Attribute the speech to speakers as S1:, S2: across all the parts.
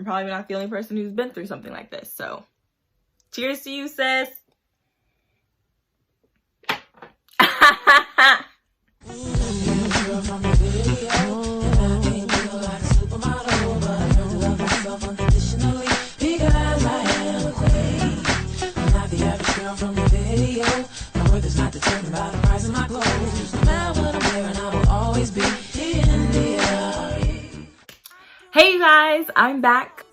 S1: I'm probably not the only person who's been through something like this. So cheers to you, sis. Hey you guys, I'm back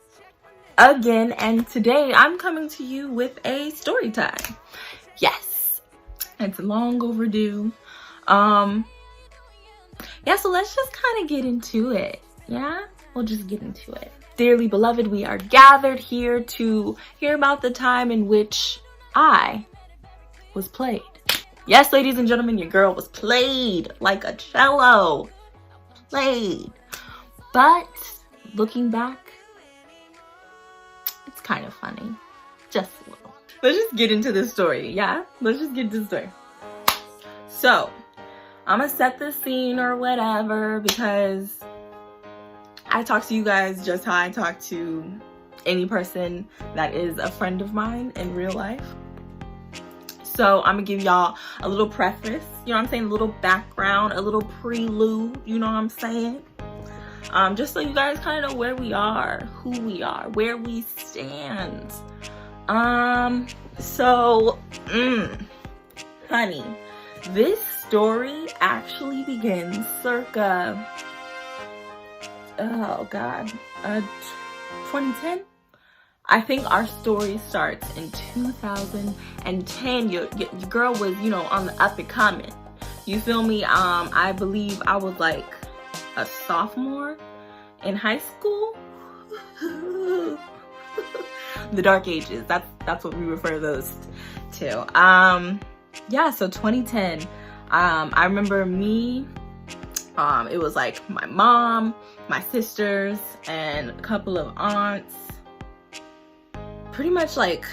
S1: again, and today I'm coming to you with a story time. Yes, it's long overdue. Yeah, so let's just kind of get into it. Yeah, we'll just get into it. Dearly beloved, we are gathered here to hear about the time in which I was played. Yes, ladies and gentlemen, your girl was played like a cello. Played. But looking back, it's kind of funny. Just a little. Let's just get into the story, yeah? Let's just get into the story. So, I'm gonna set the scene or whatever because I talk to you guys just how I talk to any person that is a friend of mine in real life. So I'm gonna give y'all a little preface, you know what I'm saying? A little background, a little prelude, you know what I'm saying? Just so you guys kind of know where we are, who we are, where we stand. Honey, this story actually begins circa, 2010. I think our story starts in 2010. Your girl was, you know, on the up and coming. You feel me? I believe I was like a sophomore in high school. The dark ages. That's what we refer those to. Yeah, so 2010. I remember me. It was like my mom, my sisters, and a couple of aunts. Pretty much like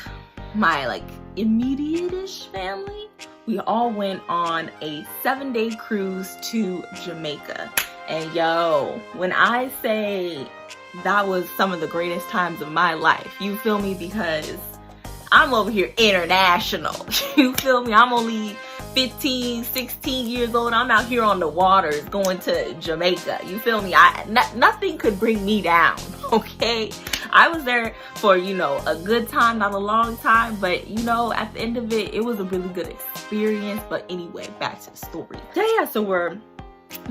S1: my immediate-ish family. We all went on a 7-day cruise to Jamaica. And yo, when I say that was some of the greatest times of my life, you feel me? Because I'm over here international. You feel me? I'm only 15, 16 years old. I'm out here on the waters going to Jamaica. You feel me? Nothing could bring me down, okay? I was there for, you know, a good time, not a long time, but, you know, at the end of it, it was a really good experience. But anyway, back to the story. Yeah, so we're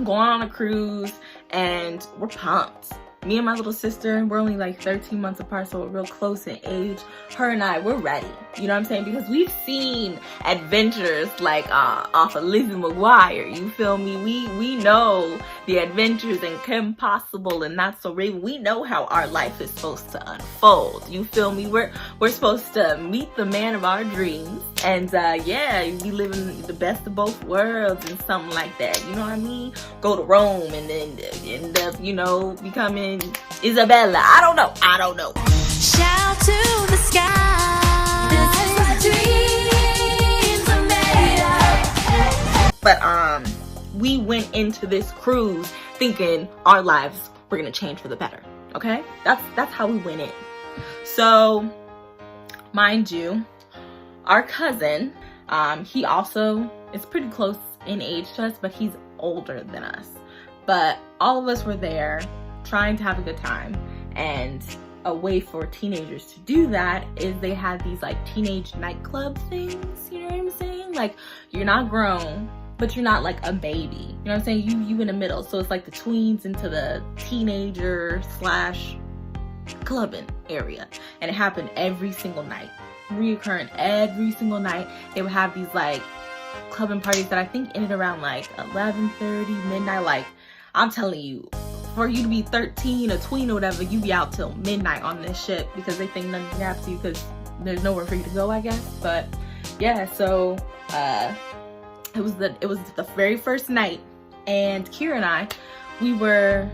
S1: going on a cruise and we're pumped. Me and my little sister, we're only like 13 months apart, so we're real close in age. Her and I, we're ready. You know what I'm saying? Because we've seen adventures like off of Lizzie McGuire. You feel me? We know the adventures in Kim Possible and Not So Raven. We know how our life is supposed to unfold. You feel me? We're supposed to meet the man of our dreams. And yeah, we live in the best of both worlds and something like that. You know what I mean? Go to Rome and then end up, you know, becoming Isabella. I don't know. Shout to the sky. This is what dreams are made of. But we went into this cruise thinking our lives were gonna change for the better. Okay? That's how we went in. So, mind you, our cousin, he also is pretty close in age to us, but he's older than us. But all of us were there trying to have a good time, and a way for teenagers to do that is they had these like teenage nightclub things, you know what I'm saying? Like, you're not grown, but you're not like a baby, you know what I'm saying? You in the middle, so it's like the tweens into the teenager / clubbing area, and it happened every single night, reoccurring every single night. They would have these like clubbing parties that I think ended around like 11:30, midnight. Like, I'm telling you, for you to be 13, a tween or whatever, you be out till midnight on this shit because they think nothing can happen to you because there's nowhere for you to go, I guess. But yeah, so it was the very first night, and Kira and I, we were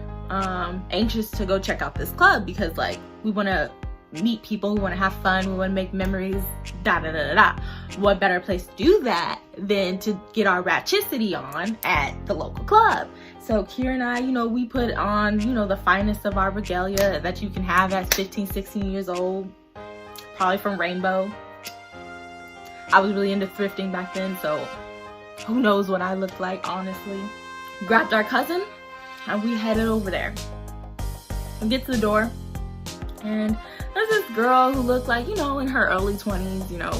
S1: anxious to go check out this club because like we want to meet people, we want to have fun, we want to make memories, da da da da da. What better place to do that than to get our ratchicity on at the local club? So Kira and I, you know, we put on, you know, the finest of our regalia that you can have at 15, 16 years old, probably from Rainbow. I was really into thrifting back then, so who knows what I looked like, honestly. Grabbed our cousin and we headed over there. We get to the door and there's this girl who looked like, you know, in her early 20s, you know,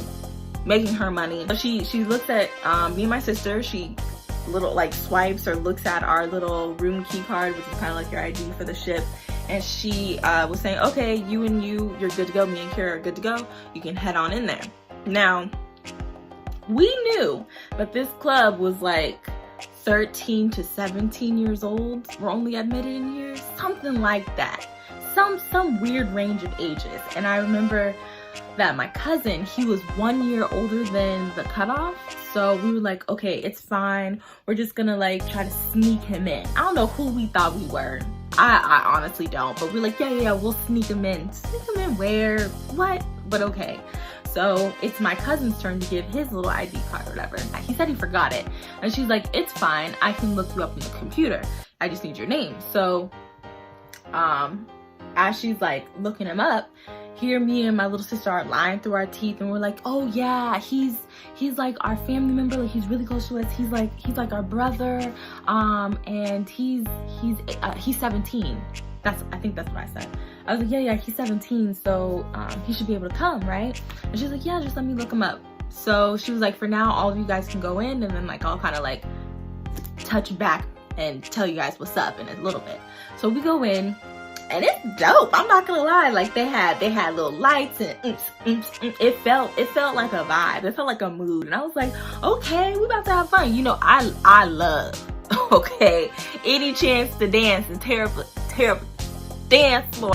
S1: making her money. She looks at me and my sister. She little like swipes or looks at our little room key card, which is kind of like your ID for the ship. And she was saying, okay, you and you're good to go. Me and Kira are good to go. You can head on in there. Now, we knew that this club was like 13 to 17 years old. We're only admitted in here, something like that. Some weird range of ages. And I remember that my cousin, he was 1 year older than the cutoff. So we were like, okay, it's fine. We're just gonna like try to sneak him in. I don't know who we thought we were. I honestly don't, but we're like, yeah, we'll sneak him in. Sneak him in where? What? But okay. So it's my cousin's turn to give his little ID card or whatever. He said he forgot it. And she's like, it's fine. I can look you up on the computer. I just need your name. So as she's like looking him up, here me and my little sister are lying through our teeth and we're like, oh yeah, he's like our family member, like he's really close to us, he's like our brother, and he's 17. I think that's what I said. I was like, yeah, he's 17, so he should be able to come, right? And she's like, yeah, just let me look him up. So she was like, for now, all of you guys can go in, and then like I'll kind of like touch back and tell you guys what's up in a little bit. So we go in, and it's dope. I'm not gonna lie. Like they had little lights and it felt like a vibe. It felt like a mood, and I was like, okay, we about to have fun. You know, I love okay any chance to dance and tear up dance floor.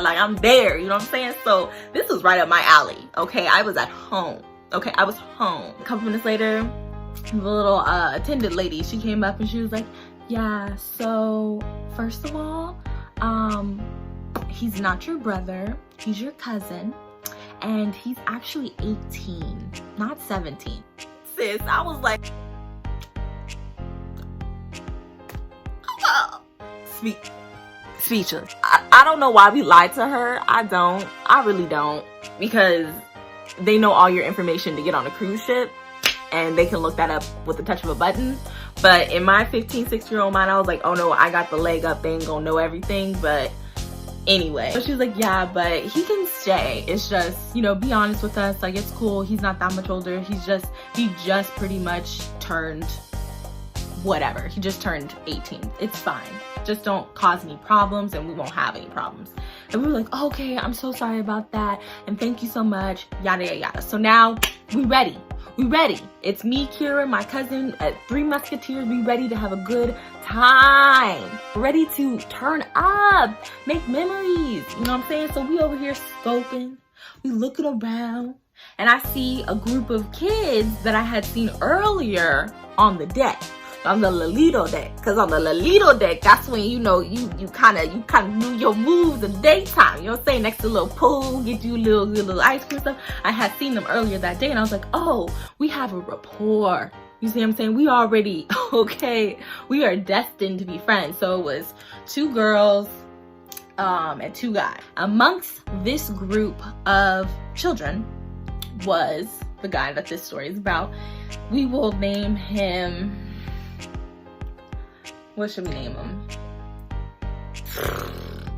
S1: Like I'm there, you know what I'm saying? So this was right up my alley. Okay, I was at home. Okay, I was home. A couple minutes later, the little attendant lady, she came up and she was like, yeah, so first of all, he's not your brother, he's your cousin, and he's actually 18, not 17. Sis, I was like, speechless. I don't know why we lied to her. I really don't, because they know all your information to get on a cruise ship and they can look that up with the touch of a button. But in my 16-year-old mind, I was like, oh no, I got the leg up, they ain't gonna know everything. But anyway, so she was like, yeah, but he can stay. It's just, you know, be honest with us, like it's cool, he's not that much older, he just pretty much turned whatever, he just turned 18. It's fine, just don't cause any problems and we won't have any problems. And we were like, okay, I'm so sorry about that, and thank you so much, yada yada yada. So now we ready. It's me, Kira, my cousin, Three Musketeers. We ready to have a good time. Ready to turn up, make memories. You know what I'm saying? So we over here scoping, we looking around, and I see a group of kids that I had seen earlier on the deck. On the Lolito deck, because on the Lolito deck, that's when you know you kind of knew your moves in the daytime. You know what I'm saying? Next to a little pool, get you a little ice cream stuff. I had seen them earlier that day, and I was like, oh, we have a rapport. You see what I'm saying? We already okay. We are destined to be friends. So it was 2 girls and 2 guys. Amongst this group of children was the guy that this story is about. We will name him. What should we name him?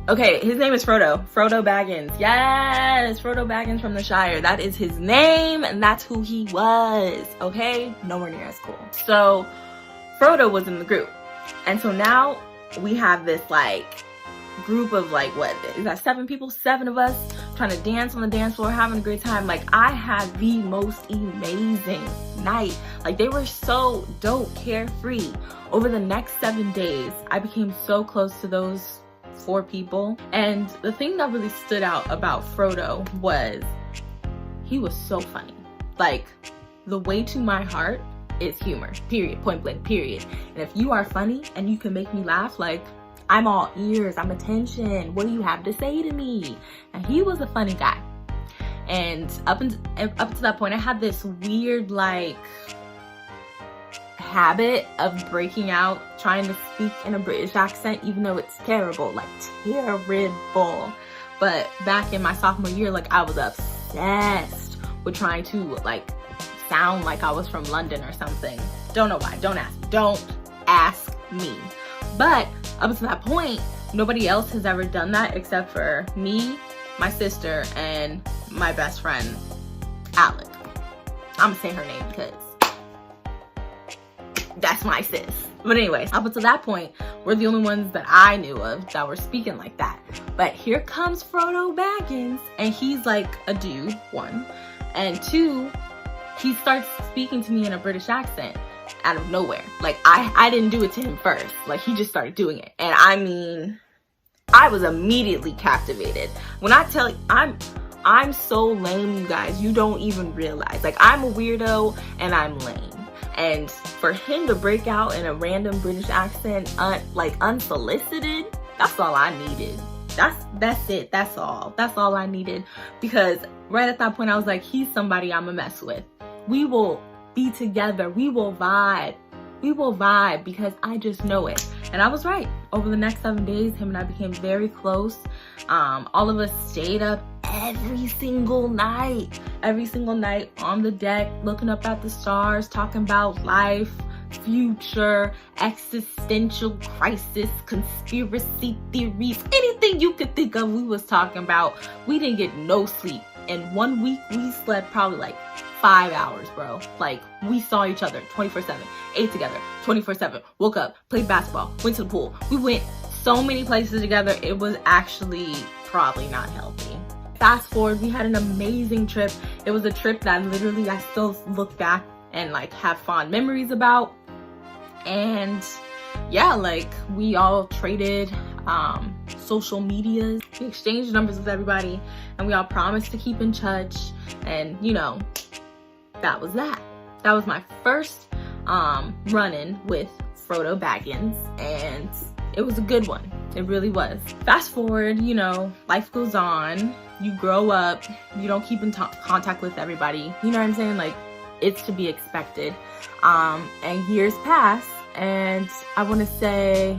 S1: Okay, his name is Frodo. Frodo Baggins. Yes, Frodo Baggins from the Shire. That is his name, and that's who he was. Okay? Nowhere near as cool. So, Frodo was in the group. And so now we have this, like, group of, like, what? Is that 7 people? 7 of us trying to dance on the dance floor, having a great time. Like, I had the most amazing night. Like, they were so dope, carefree. Over the next 7 days, I became so close to those 4 people. And the thing that really stood out about Frodo was he was so funny. Like, the way to my heart is humor, period, point blank, period. And if you are funny and you can make me laugh, like, I'm all ears, I'm attention, what do you have to say to me? And he was a funny guy. And up to that point, I had this weird, like, habit of breaking out, trying to speak in a British accent, even though it's terrible, like, terrible. But back in my sophomore year, like, I was obsessed with trying to, like, sound like I was from London or something. Don't know why. Don't ask me. But up to that point, nobody else has ever done that except for me, my sister, and my best friend, Alec. I'm gonna say her name because that's my sis. But anyways, up until that point, we're the only ones that I knew of that were speaking like that. But here comes Frodo Baggins, and he's like a dude, one. And two, he starts speaking to me in a British accent out of nowhere. Like, I didn't do it to him first. Like, he just started doing it. And I mean, I was immediately captivated. When I tell you, I'm so lame, you guys, you don't even realize. Like, I'm a weirdo and I'm lame. And for him to break out in a random British accent, like, unsolicited, that's all I needed. That's it. That's all I needed. Because right at that point, I was like, he's somebody I'm a mess with. We will be together. We will vibe. Because I just know it. And I was right. Over the next 7 days, him and I became very close. All of us stayed up every single night on the deck, looking up at the stars, talking about life, future, existential crisis, conspiracy theories, anything you could think of, we was talking about. We didn't get no sleep. In 1 week, we slept probably like 5 hours, bro. Like, we saw each other 24/7, ate together 24/7, woke up, played basketball, went to the pool. We went so many places together. It was actually probably not healthy. Fast forward, we had an amazing trip. It was a trip that literally I still look back and like have fond memories about. And yeah, like, we all traded social medias. We exchanged numbers with everybody, and we all promised to keep in touch. And you know, that was that. That was my first run-in with Frodo Baggins, and it was a good one. It really was. Fast forward, you know, life goes on. You grow up. You don't keep in contact with everybody. You know what I'm saying? Like, it's to be expected. And years pass, and I want to say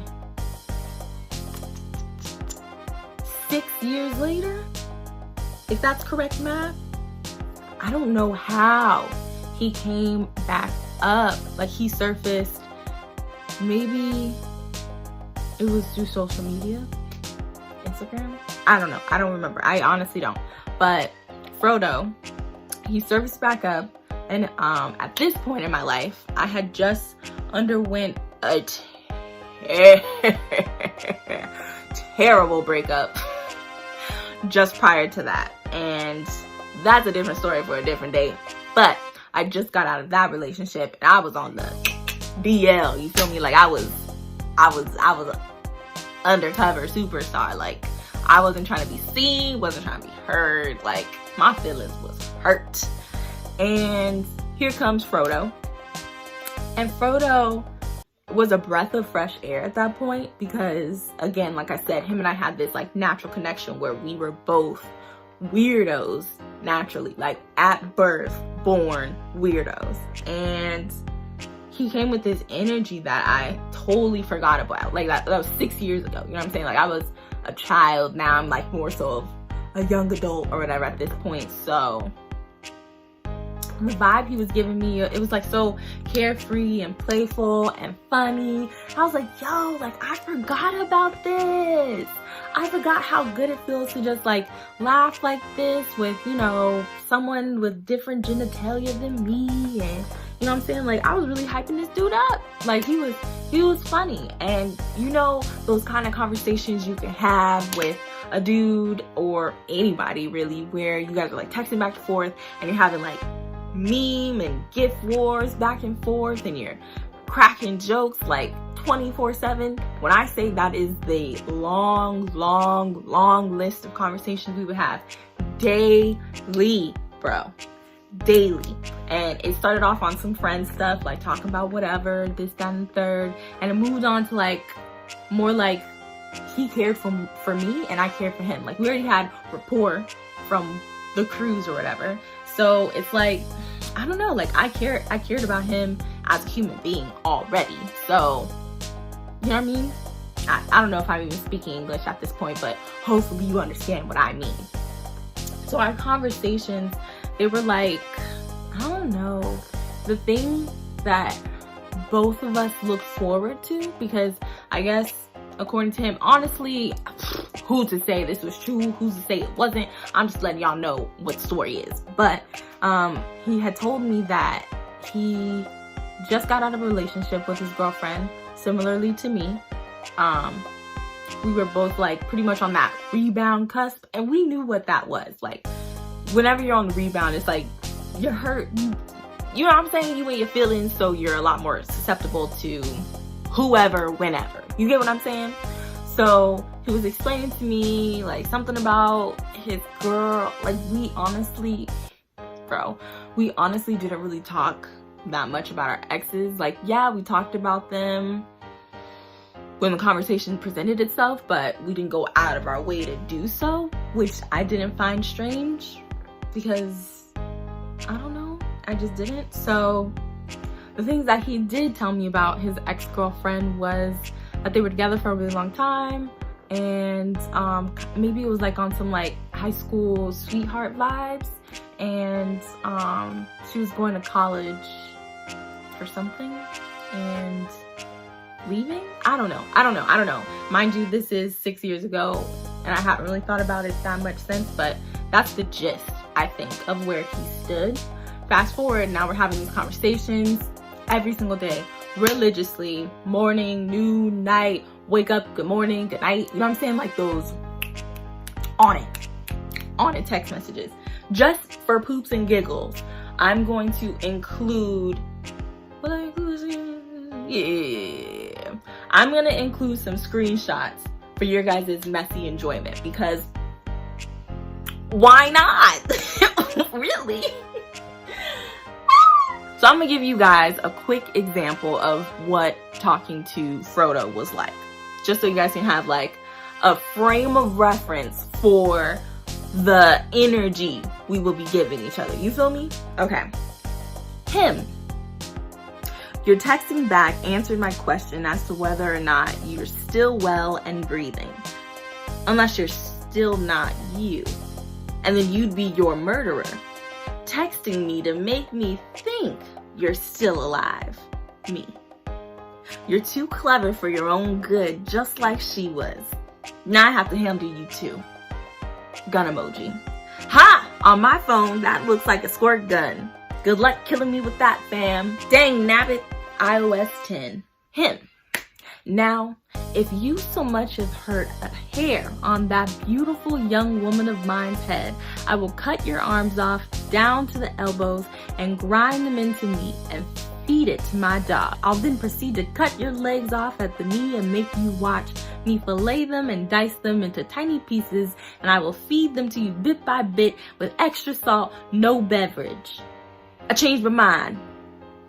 S1: 6 years later, if that's correct math. I don't know how he came back up. Like, he surfaced. Maybe it was through social media, Instagram. I don't know. I don't remember. I honestly don't. But Frodo, he surfaced back up. And at this point in my life, I had just underwent a terrible breakup just prior to that. And that's a different story for a different day. But I just got out of that relationship, and I was on the DL. You feel me? Like, I was an undercover superstar. Like, I wasn't trying to be seen, wasn't trying to be heard. Like, my feelings was hurt. And here comes Frodo. And Frodo was a breath of fresh air at that point, because again, like I said, him and I had this like natural connection where we were both weirdos naturally, like at birth, born weirdos. And he came with this energy that I totally forgot about. Like, that was 6 years ago. You know what I'm saying? Like, I was a child. Now I'm like more so of a young adult or whatever at this point. So the vibe he was giving me, it was like so carefree and playful and funny. I was like, yo, like, I forgot about this. I forgot how good it feels to just like laugh like this with, you know, someone with different genitalia than me. And you know what I'm saying? Like, I was really hyping this dude up. Like, he was funny. And you know, those kind of conversations you can have with a dude or anybody really, where you guys are like texting back and forth and you're having like meme and gif wars back and forth, and you're cracking jokes like 24/7. When I say that is the long list of conversations we would have daily, bro. daily. And it started off on some friend stuff, like talking about whatever, this, that, and the third. And it moved on to like more like he cared for me and I cared for him. Like we already had rapport from the cruise or whatever. So it's like, I don't know, like I cared about him as a human being already. So, you know what I mean? I don't know if I'm even speaking English at this point, but hopefully you understand what I mean. So our conversations, they were like, I don't know, the thing that both of us look forward to, because I guess according to him, honestly, who's to say this was true, who's to say it wasn't, I'm just letting y'all know what the story is. But he had told me that he just got out of a relationship with his girlfriend, similarly to me. We were both like pretty much on that rebound cusp, and we knew what that was. Like whenever you're on the rebound, it's like you're hurt, you know what I'm saying, you weigh your feelings, so you're a lot more susceptible to whoever, whenever. You get what I'm saying? So he was explaining to me like something about his girl. Like we honestly didn't really talk that much about our exes. Like, yeah, we talked about them when the conversation presented itself, but we didn't go out of our way to do so, which I didn't find strange because I don't know, I just didn't. So the things that he did tell me about his ex-girlfriend was that they were together for a really long time, and maybe it was like on some like high school sweetheart vibes, and she was going to college for something and leaving. I don't know. Mind you, this is 6 years ago and I haven't really thought about it that much since, but that's the gist, I think, of where he stood. Fast forward, now we're having these conversations every single day, religiously, morning, noon, night, wake up, good morning, good night, you know what I'm saying? Like those on it text messages. Just for poops and giggles, I'm going to include, I'm gonna include some screenshots for your guys' messy enjoyment, because why not? Really? So I'm gonna give you guys a quick example of what talking to Frodo was like, just so you guys can have like a frame of reference for the energy we will be giving each other. You feel me? Okay. Him. Your texting back answered my question as to whether or not you're still well and breathing. Unless you're still not you. And then you'd be your murderer. Texting me to make me think you're still alive. Me. You're too clever for your own good, just like she was. Now I have to handle you too. Gun emoji. Ha! On my phone, that looks like a squirt gun. Good luck killing me with that, fam. Dang nabbit. iOS 10. Him. Now, if you so much as hurt a hair on that beautiful young woman of mine's head, I will cut your arms off down to the elbows and grind them into meat and feed it to my dog. I'll then proceed to cut your legs off at the knee and make you watch me fillet them and dice them into tiny pieces, and I will feed them to you bit by bit with extra salt, no beverage. I changed my mind.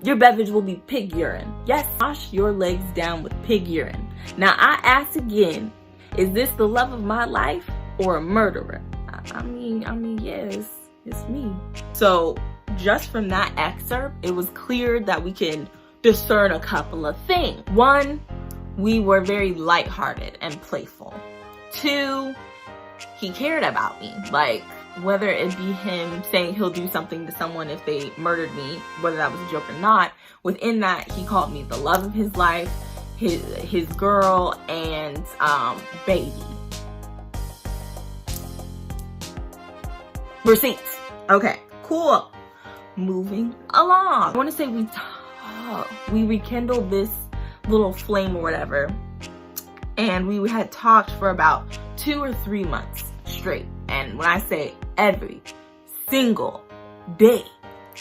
S1: Your beverage will be pig urine. Yes, wash your legs down with pig urine. Now I ask again, is this the love of my life or a murderer? I mean, yes, it's me. So just from that excerpt, it was clear that we can discern a couple of things. One, we were very lighthearted and playful. Two, he cared about me. Like, whether it be him saying he'll do something to someone if they murdered me, whether that was a joke or not, within that, he called me the love of his life, his girl, and baby. Receipts. Okay, cool. Moving along. I want to say we rekindled this little flame or whatever, and we had talked for about 2 or 3 months straight. And when I say every single day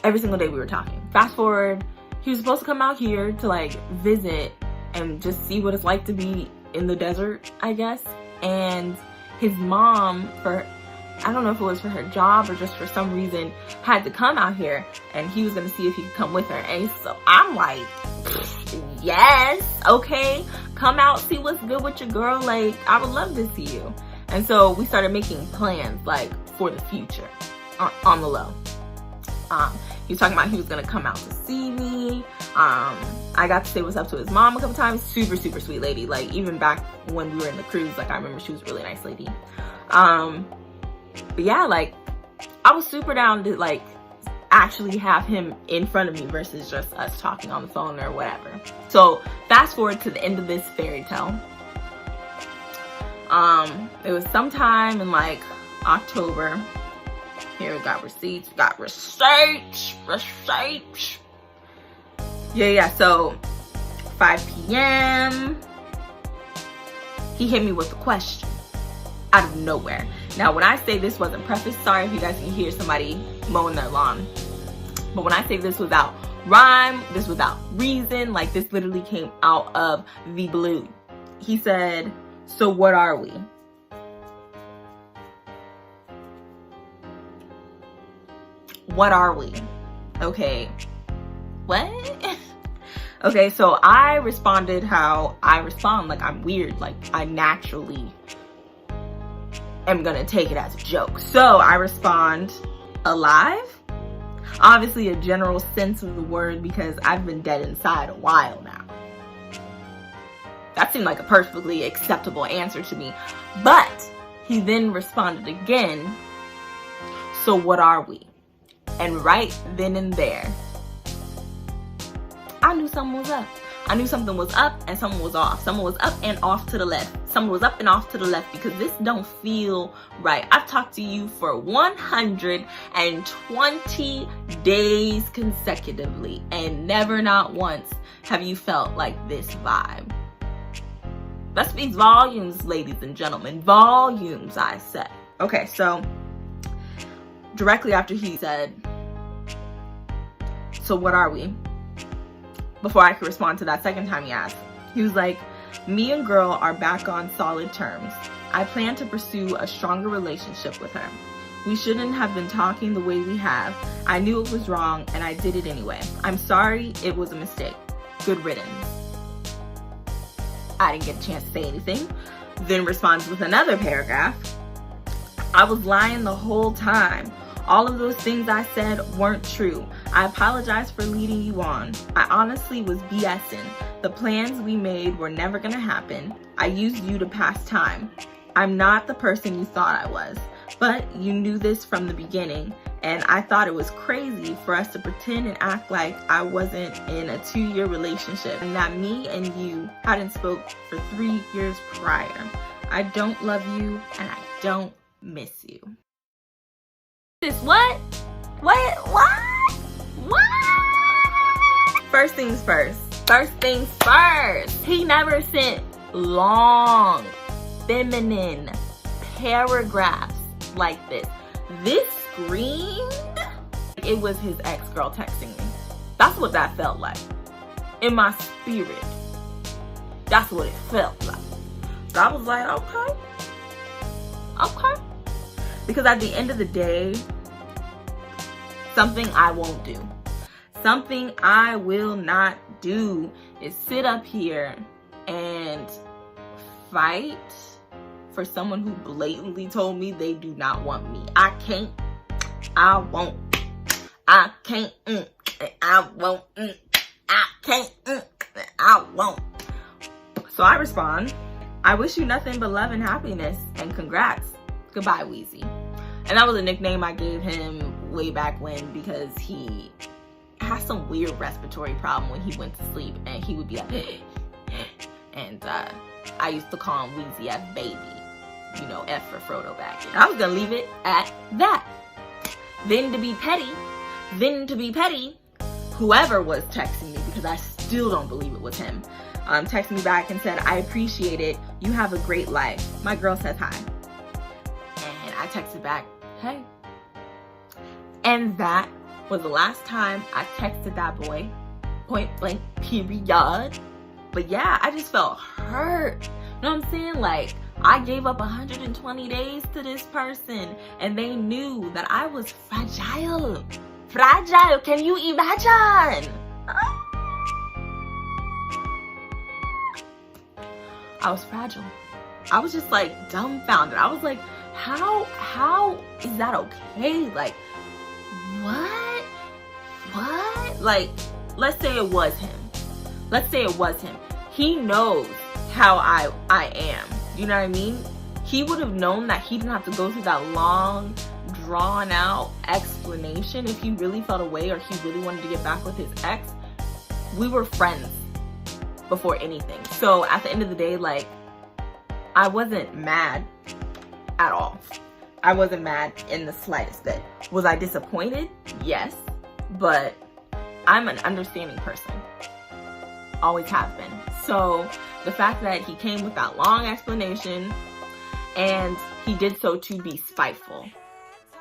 S1: we were talking. Fast forward, he was supposed to come out here to like visit and just see what it's like to be in the desert, I guess. And his mom, for I don't know if it was for her job or just for some reason, had to come out here, and he was gonna see if he could come with her. And so I'm like, yes, okay, come out, see what's good with your girl. Like, I would love to see you. And so we started making plans, like, for the future, on the low. He was talking about he was gonna come out to see me. I got to say what's up to his mom a couple times. Super, super sweet lady. Like, even back when we were in the cruise, like, I remember she was a really nice lady. But yeah, like, I was super down to, like, actually have him in front of me versus just us talking on the phone or whatever. So fast forward to the end of this fairy tale. It was sometime in, like, October. Here, we got receipts. We got receipts. Yeah. So 5 p.m. he hit me with a question out of nowhere. Now, when I say this wasn't prefaced, sorry if you guys can hear somebody mowing their lawn. But when I say this without rhyme, this without reason, like, this literally came out of the blue. He said, "So what are we?" What are we? Okay. What? Okay, so I responded how I respond. Like, I'm weird. Like, I naturally am gonna take it as a joke. So I respond, alive? Obviously a general sense of the word, because I've been dead inside a while now. That seemed like a perfectly acceptable answer to me. But he then responded again, "So what are we?" And right then and there, I knew something was up. I knew something was up and something was off. Someone was up and off to the left. Someone was up and off to the left, because this don't feel right. I've talked to you for 120 days consecutively, and never, not once, have you felt like this vibe. That speaks volumes, ladies and gentlemen. Volumes, I say. Okay, so directly after he said, "So what are we?" before I could respond to that second time he asked, he was like, "Me and girl are back on solid terms. I plan to pursue a stronger relationship with her. We shouldn't have been talking the way we have. I knew it was wrong, and I did it anyway. I'm sorry, it was a mistake. Good riddance." I didn't get a chance to say anything. Then responds with another paragraph. "I was lying the whole time. All of those things I said weren't true. I apologize for leading you on. I honestly was BSing. The plans we made were never gonna happen. I used you to pass time. I'm not the person you thought I was, but you knew this from the beginning, and I thought it was crazy for us to pretend and act like I wasn't in a 2-year relationship and that me and you hadn't spoke for 3 years prior. I don't love you, and I don't miss you." This what? First things first. He never sent long, feminine paragraphs like this. This screamed it was his ex-girl texting me. That's what that felt like. In my spirit, that's what it felt like. So I was like, okay. Because at the end of the day, something I won't do, something I will not do, is sit up here and fight for someone who blatantly told me they do not want me. I can't, I won't, I can't, I won't, I can't, I won't. So I respond, "I wish you nothing but love and happiness, and congrats. Goodbye, Wheezy." And that was a nickname I gave him way back when, because he has some weird respiratory problem when he went to sleep, and he would be like, and I used to call him Wheezy F Baby, you know, F for Frodo back then. I was gonna leave it at that. Then to be petty, whoever was texting me, because I still don't believe it was him, texted me back and said, "I appreciate it. You have a great life. My girl says hi." And I texted back, "Hey." And that was the last time I texted that boy, point blank, period. But yeah, I just felt hurt. You know what I'm saying? Like, I gave up 120 days to this person, and they knew that I was fragile. Fragile, can you imagine? I was fragile. I was just like dumbfounded. I was like, how is that okay? Like, what? Like, let's say it was him. He knows how I am. You know what I mean? He would have known that he didn't have to go through that long, drawn out explanation if he really felt away or he really wanted to get back with his ex. We were friends before anything. So at the end of the day, like, I wasn't mad at all. I wasn't mad in the slightest bit. Was I disappointed? Yes. But I'm an understanding person. Always have been. So the fact that he came with that long explanation and he did so to be spiteful,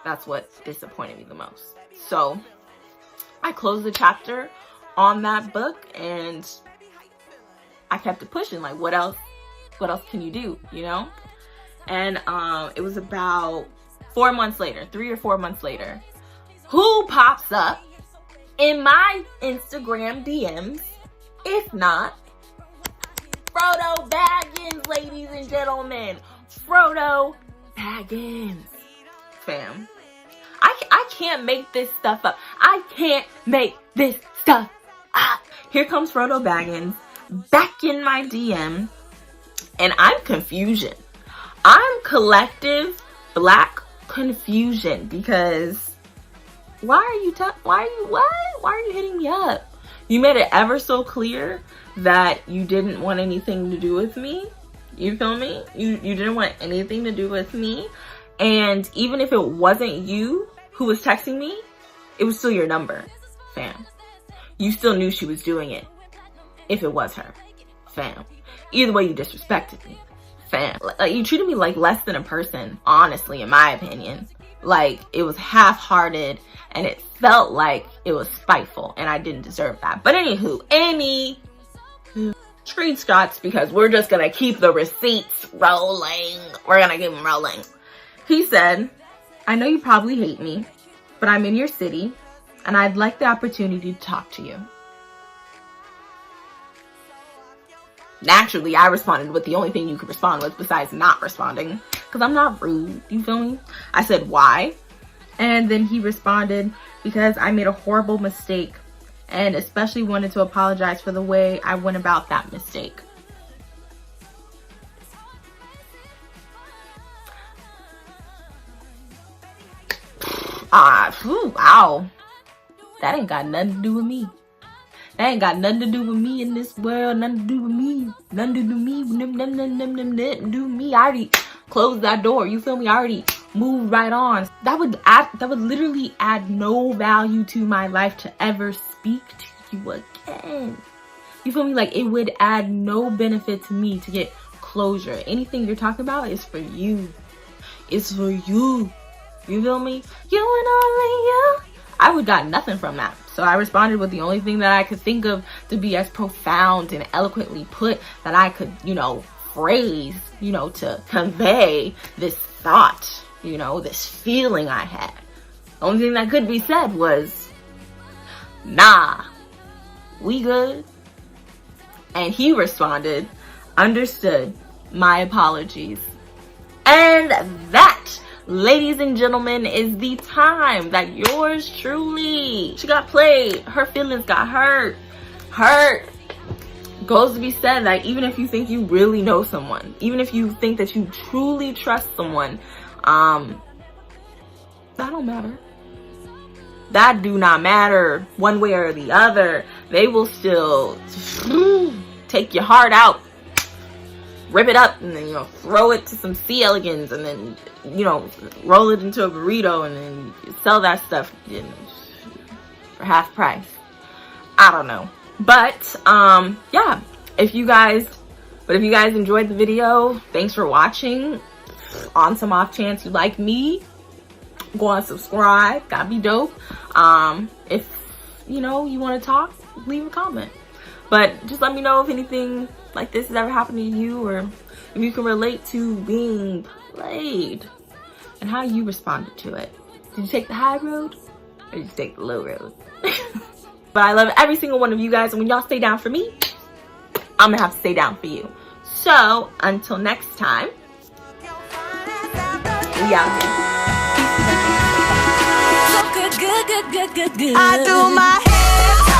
S1: that's what disappointed me the most. So I closed the chapter on that book and I kept it pushing. Like, what else can you do, you know? And it was about 4 months later, 3 or 4 months later, who pops up in my Instagram DMs, if not Frodo Baggins, ladies and gentlemen. Frodo Baggins. Fam, I can't make this stuff up. I can't make this stuff up. Here comes Frodo Baggins back in my DM, and I'm confusion. I'm collective black confusion, because why are you hitting me up? You made it ever so clear that you didn't want anything to do with me. You feel me? You didn't want anything to do with me. And even if it wasn't you who was texting me, it was still your number, fam. You still knew she was doing it if it was her, fam. Either way, you disrespected me, fam. Like, you treated me like less than a person, honestly, in my opinion. Like, it was half-hearted and it felt like it was spiteful, and I didn't deserve that. But anywho, screenshots, because we're just gonna keep the receipts rolling. We're gonna keep them rolling. He said, I know you probably hate me, but I'm in your city and I'd like the opportunity to talk to you. Naturally, I responded with the only thing you could respond with besides not responding, because I'm not rude, you feel me? I said, why? And then he responded, because I made a horrible mistake and especially wanted to apologize for the way I went about that mistake. Wow. That ain't got nothing to do with me. That ain't got nothing to do with me in this world. Nothing to do with me. Nothing to do with me. Nothing to do with me. I already closed that door. You feel me? I already moved right on. That would literally add no value to my life to ever speak to you again. You feel me? Like, it would add no benefit to me to get closure. Anything you're talking about is for you. It's for you. You feel me? You and only you. I would got nothing from that. So I responded with the only thing that I could think of to be as profound and eloquently put that I could, phrase, to convey this thought, this feeling I had. The only thing that could be said was, nah, we good. And he responded, understood, my apologies. And that, ladies and gentlemen, is the time that yours truly, she got played. Her feelings got hurt. Goes to be said that even if you think you really know someone, even if you think that you truly trust someone, that don't matter. That do not matter one way or the other. They will still take your heart out, rip it up, and then throw it to some C. elegans, and then roll it into a burrito, and then sell that stuff for half price. I don't know, but yeah. If you guys enjoyed the video, thanks for watching. On some off chance you like me, go on subscribe. That'd be dope. If you want to talk, leave a comment. But just let me know if anything like this has ever happened to you, or if you can relate to being played and how you responded to it. Did you take the high road or did you take the low road? But I love every single one of you guys, and when y'all stay down for me, I'm gonna have to stay down for you. So until next time, we out here.
S2: I do my hair.